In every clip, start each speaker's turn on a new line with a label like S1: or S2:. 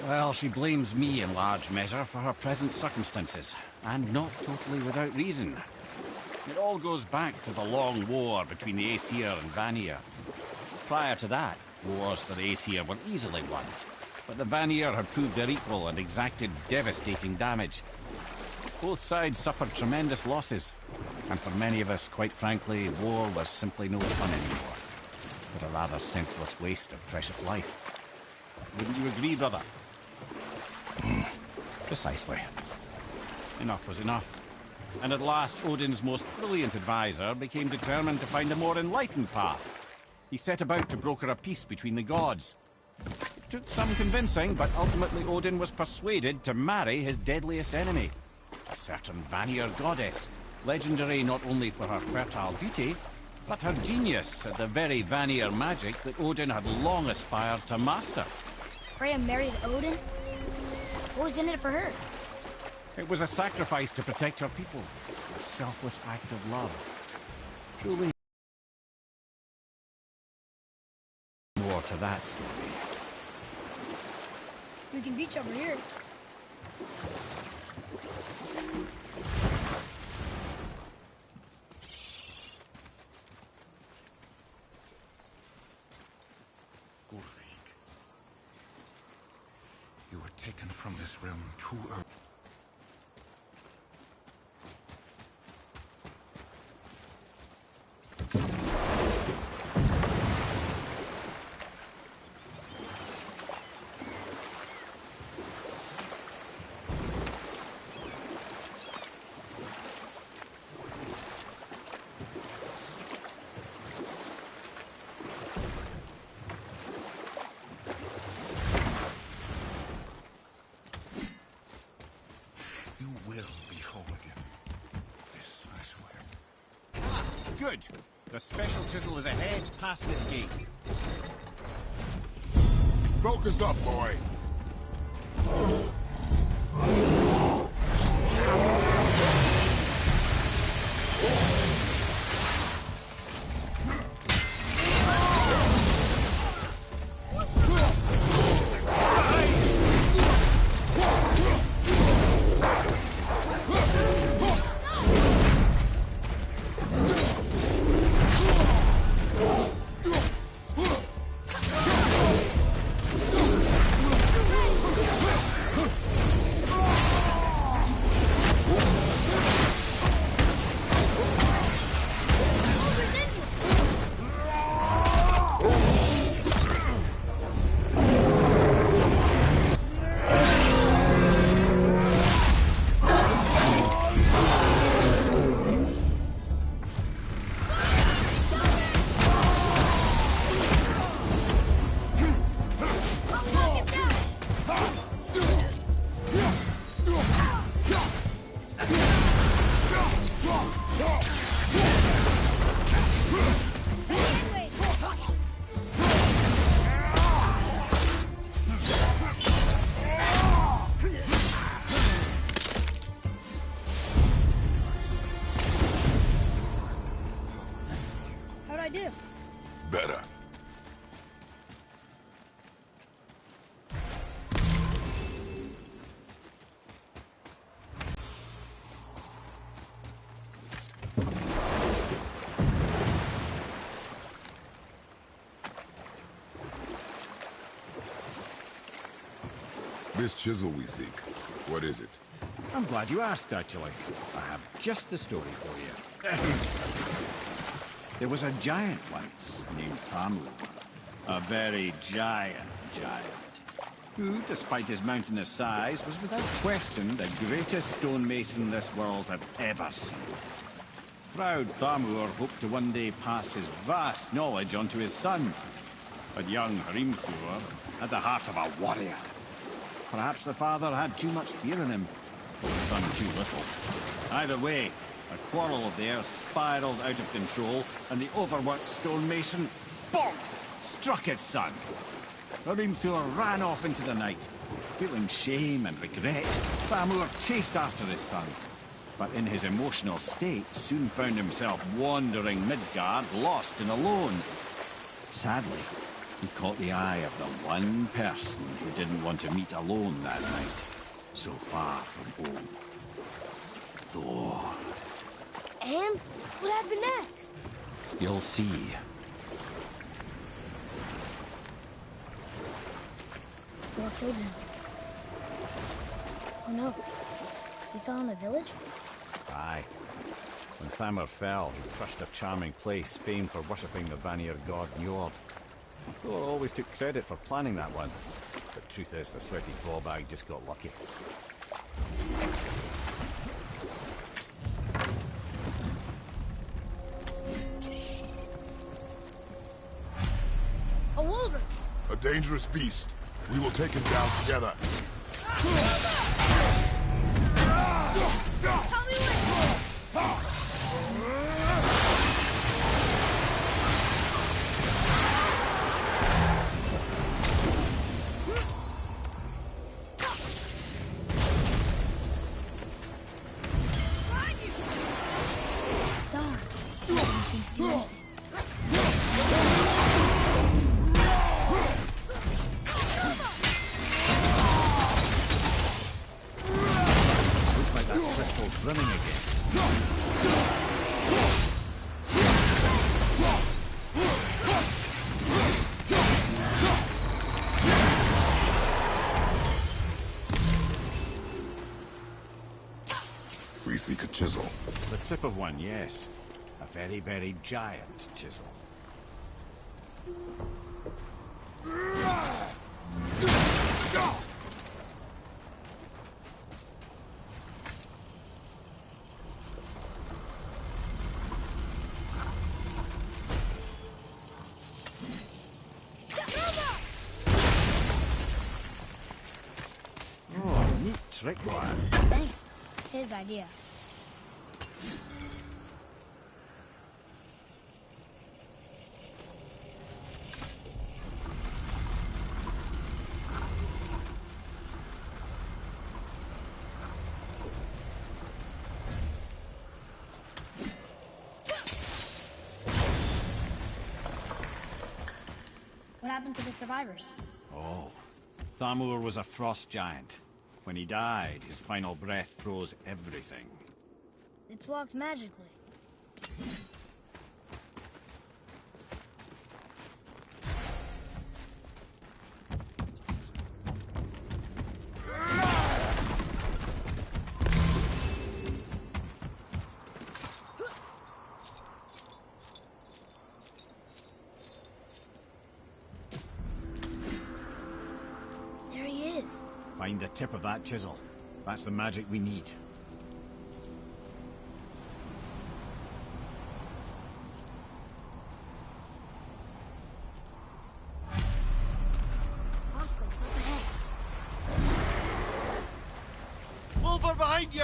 S1: Well, she blames me in large measure for her present circumstances, and not totally without reason. It all goes back to the long war between the Aesir and Vanir. Prior to that, wars for the Aesir were easily won, but the Vanir had proved their equal and exacted devastating damage. Both sides suffered tremendous losses, and for many of us, quite frankly, war was simply no fun anymore, but a rather senseless waste of precious life. Wouldn't you agree, brother? Precisely. Enough was enough. And at last, Odin's most brilliant advisor became determined to find a more enlightened path. He set about to broker a peace between the gods. It took some convincing, but ultimately Odin was persuaded to marry his deadliest enemy, a certain Vanir goddess, legendary not only for her fertile beauty, but her genius at the very Vanir magic that Odin had long aspired to master.
S2: Freya married Odin? What was in it for her?
S1: It was a sacrifice to protect her people, a selfless act of love. Truly more to that story.
S2: We can beach over here.
S3: Ulfik, you were taken from this realm too early. You will be whole again. This I swear.
S1: Good! The special chisel is ahead, past this gate.
S3: Focus up, boy.
S2: How'd I do?
S3: Better. This chisel we seek, what is it?
S1: I'm glad you asked, actually. I have just the story for you. There was a giant once, named Thamur. A very giant, who, despite his mountainous size, was without question the greatest stonemason this world had ever seen. Proud Thamur hoped to one day pass his vast knowledge on to his son. But young Hrimthur had the heart of a warrior. Perhaps the father had too much fear in him, or the son too little. Either way, a quarrel of theirs spiraled out of control, and the overworked stonemason, bonk, struck his son. Hrimthur ran off into the night. Feeling shame and regret, Thamur chased after his son, but in his emotional state soon found himself wandering Midgard, lost and alone. Sadly, He caught the eye of the one person who didn't want to meet alone that night, so far from home. Thor.
S2: And what happened next?
S1: You'll see.
S2: Thor killed him. Oh no. He fell in a village?
S1: Aye. When Thamur fell, he crushed a charming place famed for worshipping the Vanir god Njord. Thor always took credit for planning that one. But truth is, the sweaty ballbag just got lucky.
S2: A wolverine!
S4: A dangerous beast. We will take him down together.
S2: Tell me when! Darn. Didn't seem to do anything.
S1: Looks like that crystal's brimming again.
S4: We seek a chisel.
S1: The tip of one, yes. A very, very giant chisel. Oh, neat trick, lad.
S2: Thanks. His idea. What happened to the survivors?
S1: Oh, Thamur was a frost giant. When he died, his final breath froze everything.
S2: It's locked magically. There he is.
S1: Find the tip of that chisel. That's the magic we need.
S2: Hostiles up ahead.
S3: Wolver behind you!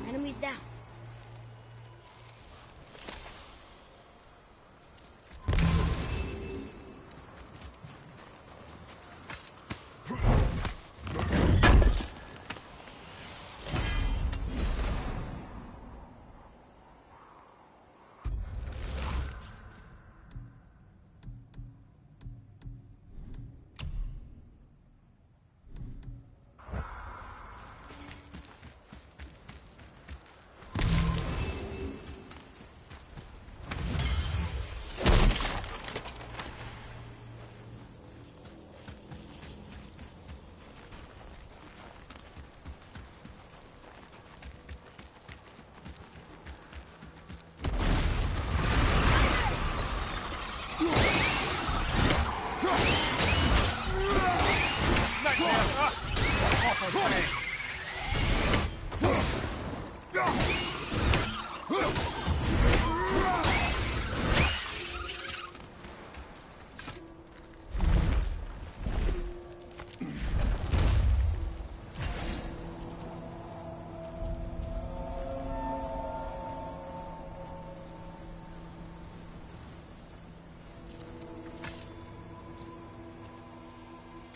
S2: Enemies down.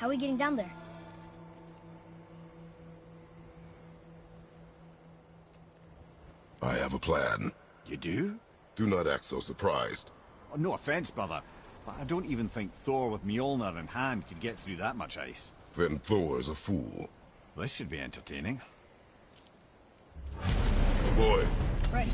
S2: How are we getting down there?
S4: I have a plan.
S1: You do?
S4: Do not act so surprised.
S1: Oh, no offense, brother, but I don't even think Thor with Mjolnir in hand could get through that much ice.
S4: Then Thor's a fool.
S1: This should be entertaining.
S4: Boy,
S2: Right.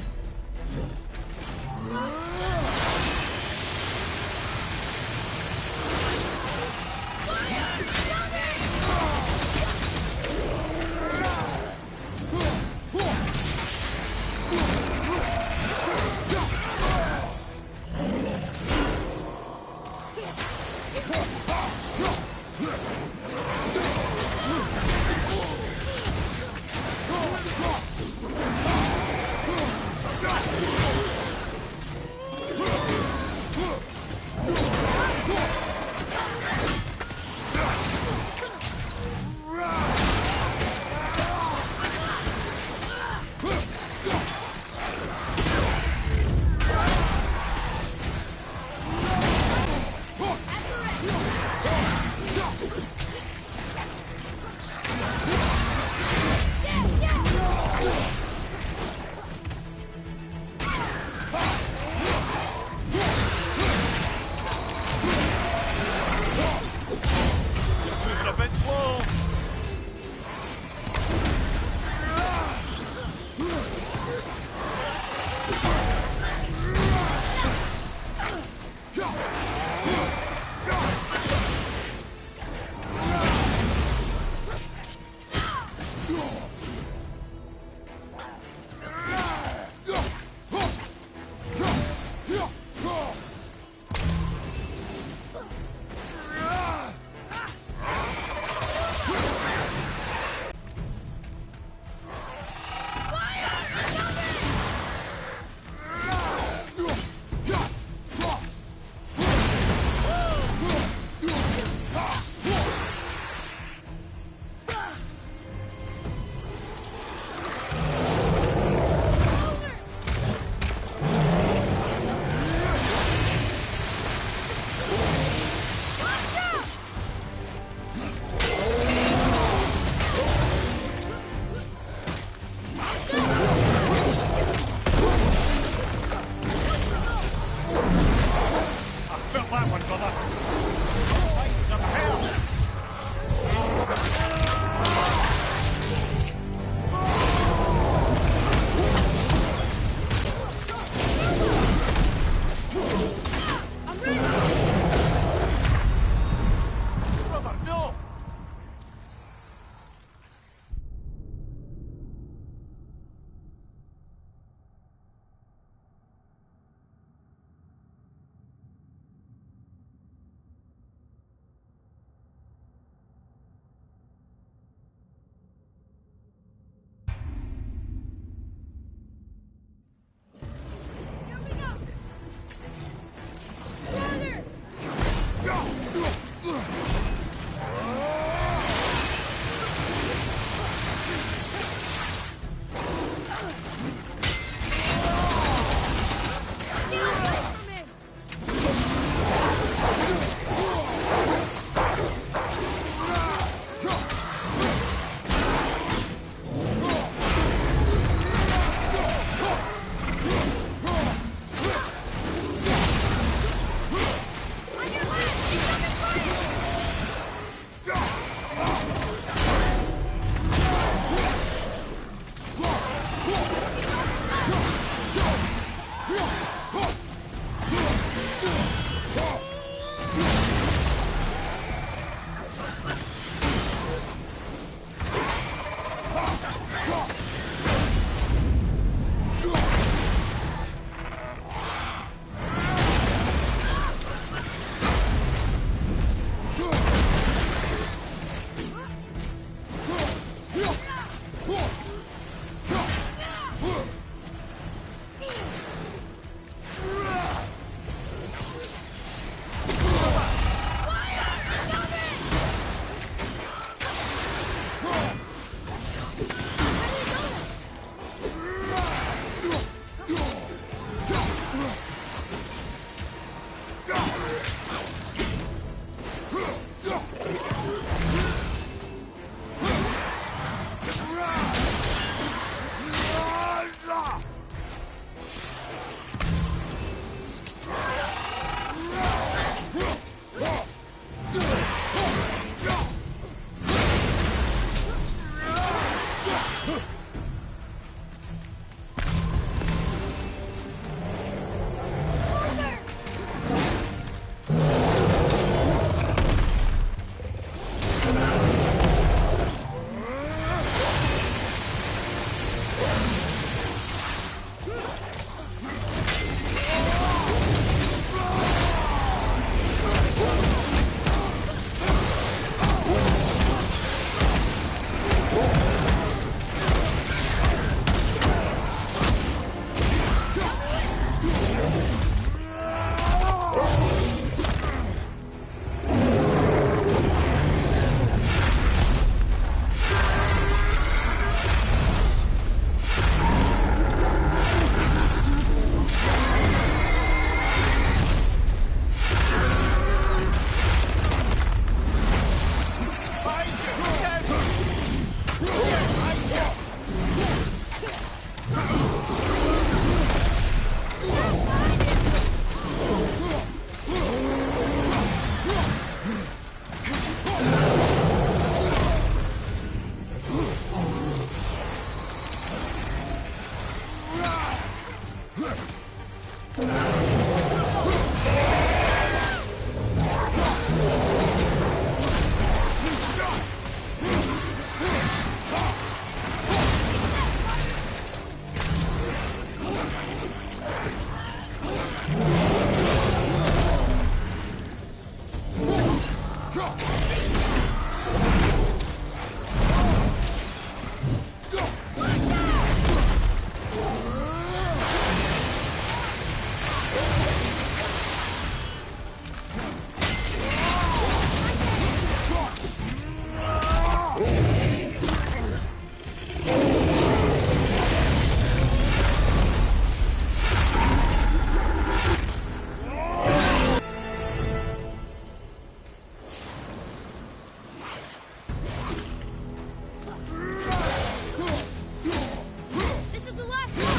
S2: This is the last one!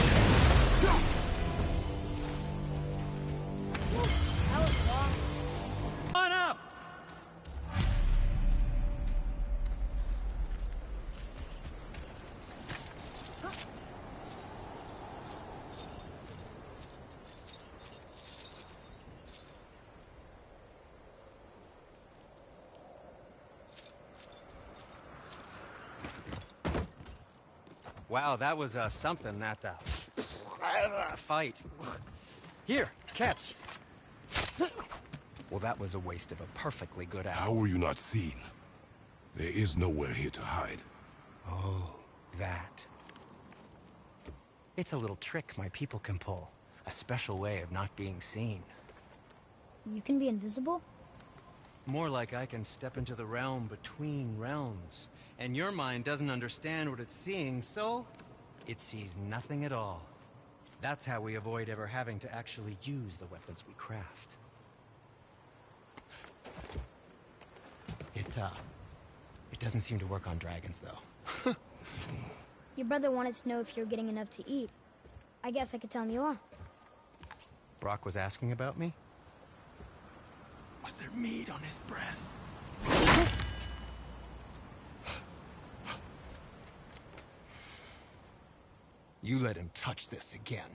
S2: That was long.
S1: On up!
S5: Wow, that was something, that fight. Here, catch. Well, that was a waste of a perfectly good
S4: How
S5: hour.
S4: were you not seen? There is nowhere here to hide.
S5: Oh, that. It's a little trick my people can pull. A special way of not being seen.
S2: You can be invisible?
S5: More like I can step into the realm between realms. And your mind doesn't understand what it's seeing, so it sees nothing at all. That's how we avoid ever having to actually use the weapons we craft. It doesn't seem to work on dragons, though.
S2: Your brother wanted to know if you're getting enough to eat. I guess I could tell him you are.
S5: Brock was asking about me? Was there meat on his breath? You let him touch this again.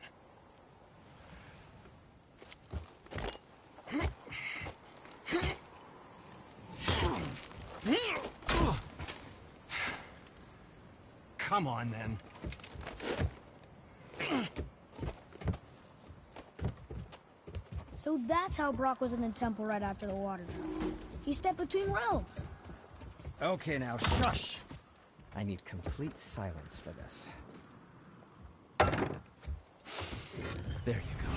S5: Come on, then.
S2: So that's how Brock was in the temple right after the water drowned. He stepped between realms.
S5: Okay, now, shush! I need complete silence for this. There you go.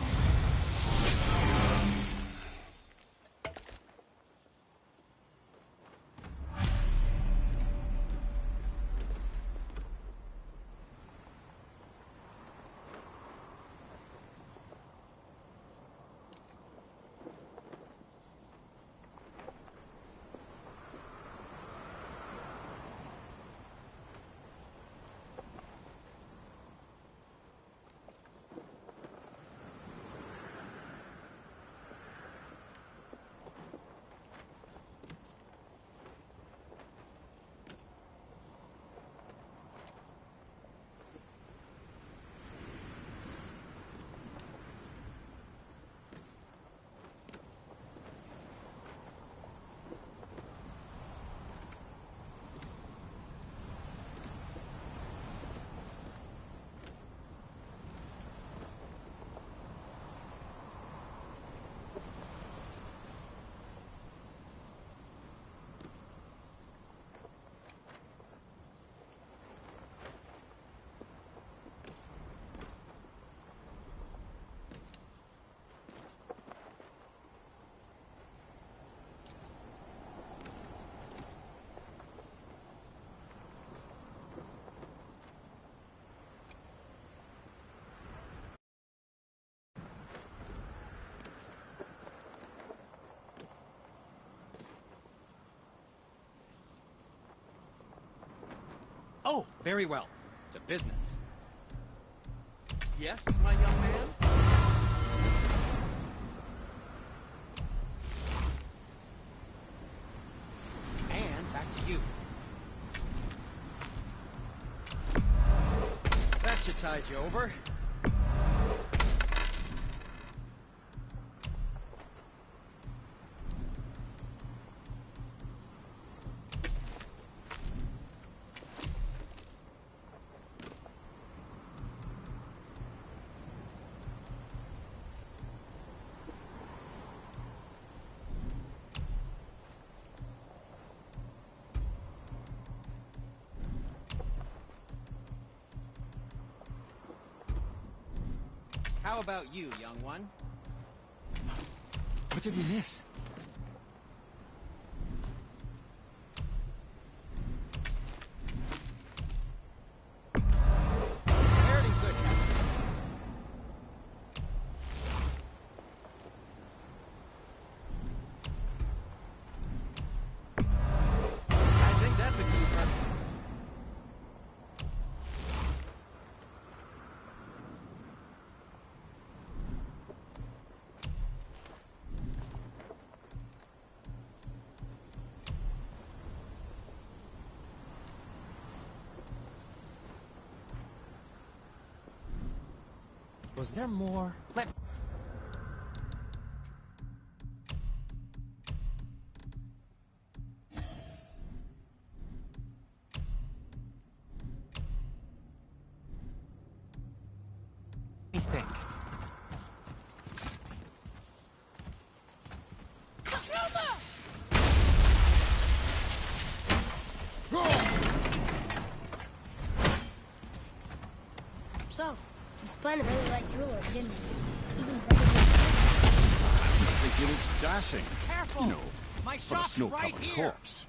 S5: Oh, very well. To business. Yes, my young man? And back to you. That should tide you over. How about you, young one?
S1: What did we miss?
S5: Very good. I think that's a keeper.
S6: Was there more? Let me think.
S2: So, this planet really liked rulers, didn't it? Even better than
S1: I think he looks dashing.
S6: Careful!
S1: You know,
S6: My
S1: for a
S6: shop's
S1: snow-covered
S6: right here!
S1: corpse.